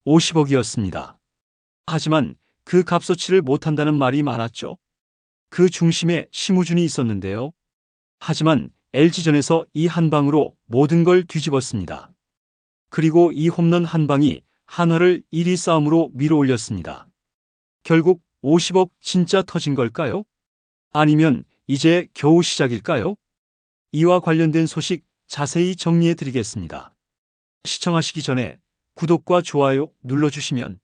50억이었습니다. 하지만 그 값어치를 못한다는 말이 많았죠. 그 중심에 심우준이 있었는데요. 하지만 LG전에서 이 한 방으로 모든 걸 뒤집었습니다. 그리고 이 홈런 한 방이 한화를 1위 싸움으로 밀어올렸습니다. 결국 50억 진짜 터진 걸까요? 아니면 이제 겨우 시작일까요? 이와 관련된 소식 자세히 정리해 드리겠습니다. 시청하시기 전에 구독과 좋아요 눌러주시면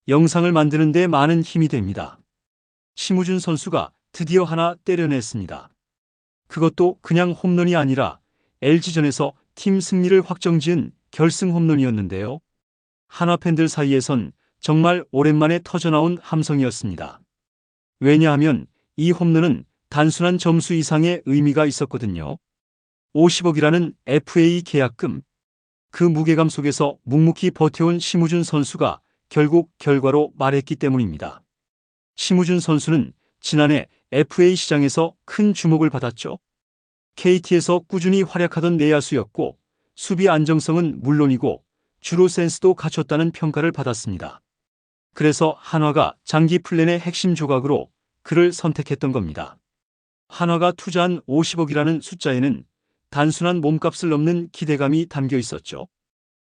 영상을 만드는 데 많은 힘이 됩니다. 심우준 선수가 드디어 하나 때려냈습니다. 그것도 그냥 홈런이 아니라 LG전에서 팀 승리를 확정지은 결승 홈런이었는데요. 한화 팬들 사이에선 정말 오랜만에 터져나온 함성이었습니다. 왜냐하면 이 홈런은 단순한 점수 이상의 의미가 있었거든요. 50억이라는 FA 계약금, 그 무게감 속에서 묵묵히 버텨온 심우준 선수가 결국 결과로 말했기 때문입니다. 심우준 선수는 지난해 FA 시장에서 큰 주목을 받았죠. KT에서 꾸준히 활약하던 내야수였고 수비 안정성은 물론이고 주루 센스도 갖췄다는 평가를 받았습니다. 그래서 한화가 장기 플랜의 핵심 조각으로 그를 선택했던 겁니다. 한화가 투자한 50억이라는 숫자에는 단순한 몸값을 넘는 기대감이 담겨 있었죠.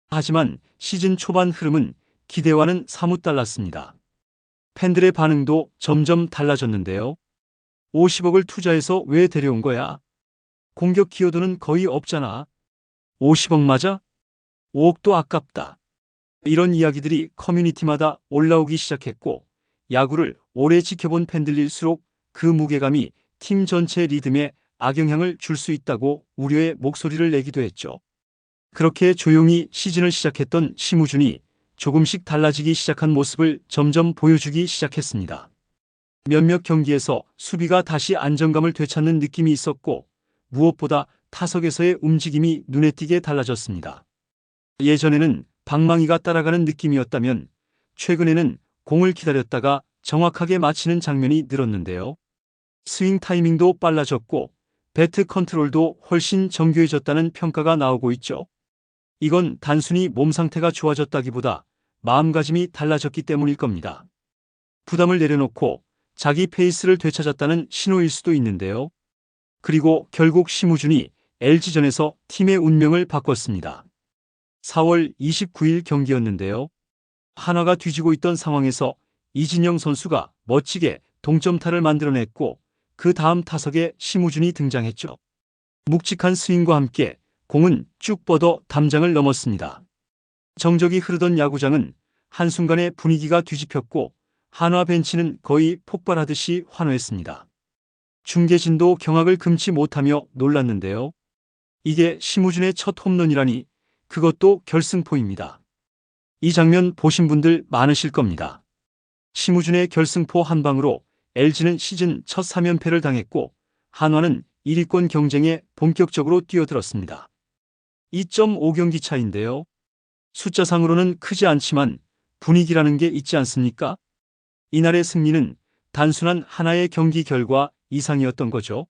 하지만 시즌 초반 흐름은 기대와는 사뭇 달랐습니다. 팬들의 반응도 점점 달라졌는데요. 50억을 투자해서 왜 데려온 거야? 공격 기여도는 거의 없잖아. 50억 맞아? 5억도 아깝다. 이런 이야기들이 커뮤니티마다 올라오기 시작했고 야구를 오래 지켜본 팬들일수록 그 무게감이 팀 전체 리듬에 악영향을 줄 수 있다고 우려의 목소리를 내기도 했죠. 그렇게 조용히 시즌을 시작했던 심우준이 조금씩 달라지기 시작한 모습을 점점 보여주기 시작했습니다. 몇몇 경기에서 수비가 다시 안정감을 되찾는 느낌이 있었고 무엇보다 타석에서의 움직임이 눈에 띄게 달라졌습니다. 예전에는 방망이가 따라가는 느낌이었다면 최근에는 공을 기다렸다가 정확하게 맞히는 장면이 늘었는데요. 스윙 타이밍도 빨라졌고 배트 컨트롤도 훨씬 정교해졌다는 평가가 나오고 있죠. 이건 단순히 몸 상태가 좋아졌다기보다 마음가짐이 달라졌기 때문일 겁니다. 부담을 내려놓고 자기 페이스를 되찾았다는 신호일 수도 있는데요. 그리고 결국 심우준이 LG전에서 팀의 운명을 바꿨습니다. 4월 29일 경기였는데요. 한화가 뒤지고 있던 상황에서 이진영 선수가 멋지게 동점타를 만들어냈고 그 다음 타석에 심우준이 등장했죠. 묵직한 스윙과 함께 공은 쭉 뻗어 담장을 넘었습니다. 정적이 흐르던 야구장은 한순간에 분위기가 뒤집혔고 한화 벤치는 거의 폭발하듯이 환호했습니다. 중계진도 경악을 금치 못하며 놀랐는데요. 이게 심우준의 첫 홈런이라니, 그것도 결승포입니다. 이 장면 보신 분들 많으실 겁니다. 심우준의 결승포 한 방으로 LG는 시즌 첫 3연패를 당했고 한화는 1위권 경쟁에 본격적으로 뛰어들었습니다. 2.5경기 차인데요. 숫자상으로는 크지 않지만 분위기라는 게 있지 않습니까? 이날의 승리는 단순한 하나의 경기 결과 이상이었던 거죠.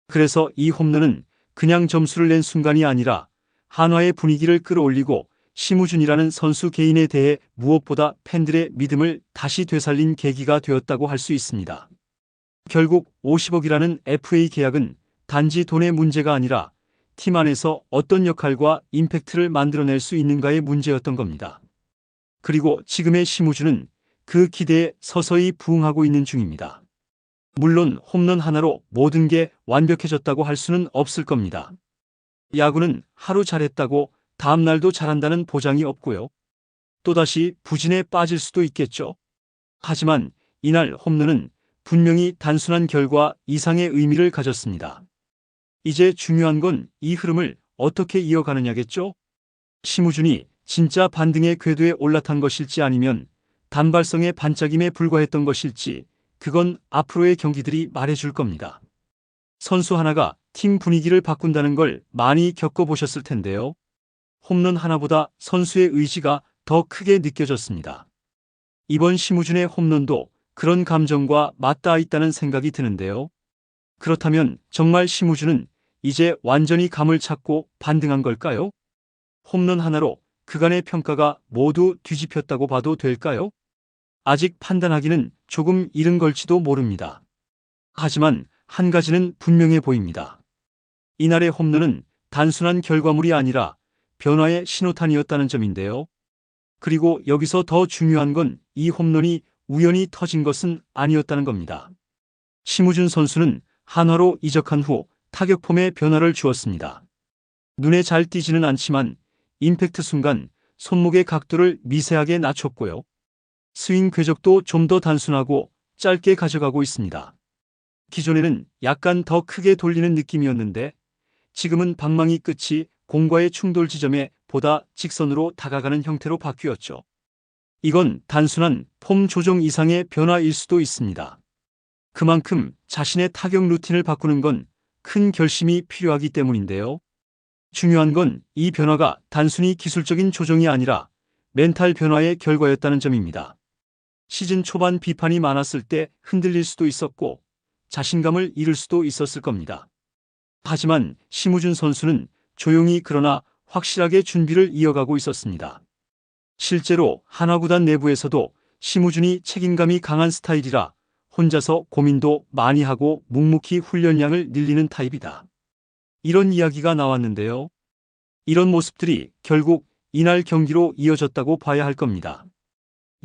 그래서 이 홈런은 그냥 점수를 낸 순간이 아니라 한화의 분위기를 끌어올리고 심우준이라는 선수 개인에 대해 무엇보다 팬들의 믿음을 다시 되살린 계기가 되었다고 할 수 있습니다. 결국 50억이라는 FA 계약은 단지 돈의 문제가 아니라 팀 안에서 어떤 역할과 임팩트를 만들어낼 수 있는가의 문제였던 겁니다. 그리고 지금의 심우준은 그 기대에 서서히 부응하고 있는 중입니다. 물론 홈런 하나로 모든 게 완벽해졌다고 할 수는 없을 겁니다. 야구는 하루 잘했다고 다음 날도 잘한다는 보장이 없고요. 또다시 부진에 빠질 수도 있겠죠. 하지만 이날 홈런은 분명히 단순한 결과 이상의 의미를 가졌습니다. 이제 중요한 건 이 흐름을 어떻게 이어가느냐겠죠? 심우준이 진짜 반등의 궤도에 올라탄 것일지 아니면 단발성의 반짝임에 불과했던 것일지, 그건 앞으로의 경기들이 말해줄 겁니다. 선수 하나가 팀 분위기를 바꾼다는 걸 많이 겪어보셨을 텐데요. 홈런 하나보다 선수의 의지가 더 크게 느껴졌습니다. 이번 심우준의 홈런도 그런 감정과 맞닿아 있다는 생각이 드는데요. 그렇다면 정말 심우준은 이제 완전히 감을 찾고 반등한 걸까요? 홈런 하나로 그간의 평가가 모두 뒤집혔다고 봐도 될까요? 아직 판단하기는 조금 이른 걸지도 모릅니다. 하지만 한 가지는 분명해 보입니다. 이날의 홈런은 단순한 결과물이 아니라 변화의 신호탄이었다는 점인데요. 그리고 여기서 더 중요한 건 이 홈런이 우연히 터진 것은 아니었다는 겁니다. 심우준 선수는 한화로 이적한 후 타격 폼에 변화를 주었습니다. 눈에 잘 띄지는 않지만 임팩트 순간 손목의 각도를 미세하게 낮췄고요. 스윙 궤적도 좀 더 단순하고 짧게 가져가고 있습니다. 기존에는 약간 더 크게 돌리는 느낌이었는데 지금은 방망이 끝이 공과의 충돌 지점에 보다 직선으로 다가가는 형태로 바뀌었죠. 이건 단순한 폼 조정 이상의 변화일 수도 있습니다. 그만큼 자신의 타격 루틴을 바꾸는 건 큰 결심이 필요하기 때문인데요. 중요한 건 이 변화가 단순히 기술적인 조정이 아니라 멘탈 변화의 결과였다는 점입니다. 시즌 초반 비판이 많았을 때 흔들릴 수도 있었고 자신감을 잃을 수도 있었을 겁니다. 하지만 심우준 선수는 조용히 그러나 확실하게 준비를 이어가고 있었습니다. 실제로 한화구단 내부에서도 심우준이 책임감이 강한 스타일이라 혼자서 고민도 많이 하고 묵묵히 훈련량을 늘리는 타입이다. 이런 이야기가 나왔는데요. 이런 모습들이 결국 이날 경기로 이어졌다고 봐야 할 겁니다.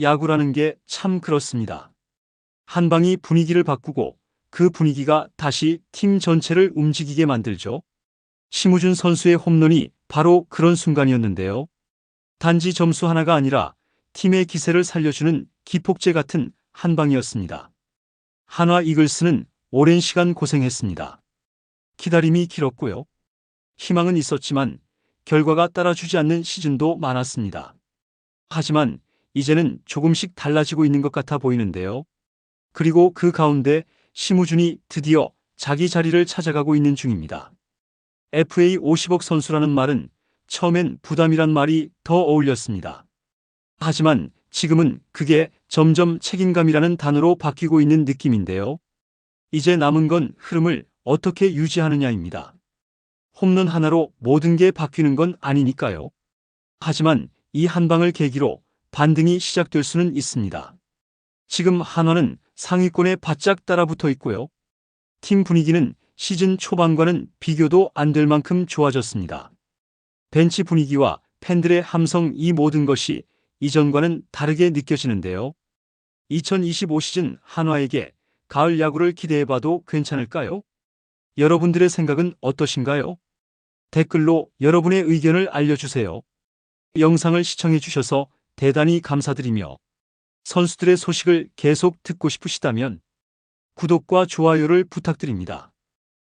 야구라는 게 참 그렇습니다. 한 방이 분위기를 바꾸고 그 분위기가 다시 팀 전체를 움직이게 만들죠. 심우준 선수의 홈런이 바로 그런 순간이었는데요. 단지 점수 하나가 아니라 팀의 기세를 살려주는 기폭제 같은 한 방이었습니다. 한화 이글스는 오랜 시간 고생했습니다. 기다림이 길었고요. 희망은 있었지만 결과가 따라주지 않는 시즌도 많았습니다. 하지만 이제는 조금씩 달라지고 있는 것 같아 보이는데요. 그리고 그 가운데 심우준이 드디어 자기 자리를 찾아가고 있는 중입니다. FA 50억 선수라는 말은 처음엔 부담이란 말이 더 어울렸습니다. 하지만 지금은 그게 점점 책임감이라는 단어로 바뀌고 있는 느낌인데요. 이제 남은 건 흐름을 어떻게 유지하느냐입니다. 홈런 하나로 모든 게 바뀌는 건 아니니까요. 하지만 이 한 방을 계기로 반등이 시작될 수는 있습니다. 지금 한화는 상위권에 바짝 따라붙어 있고요. 팀 분위기는 시즌 초반과는 비교도 안 될 만큼 좋아졌습니다. 벤치 분위기와 팬들의 함성 이 모든 것이 이전과는 다르게 느껴지는데요. 2025 시즌 한화에게 가을 야구를 기대해봐도 괜찮을까요? 여러분들의 생각은 어떠신가요? 댓글로 여러분의 의견을 알려주세요. 영상을 시청해주셔서 대단히 감사드리며 선수들의 소식을 계속 듣고 싶으시다면 구독과 좋아요를 부탁드립니다.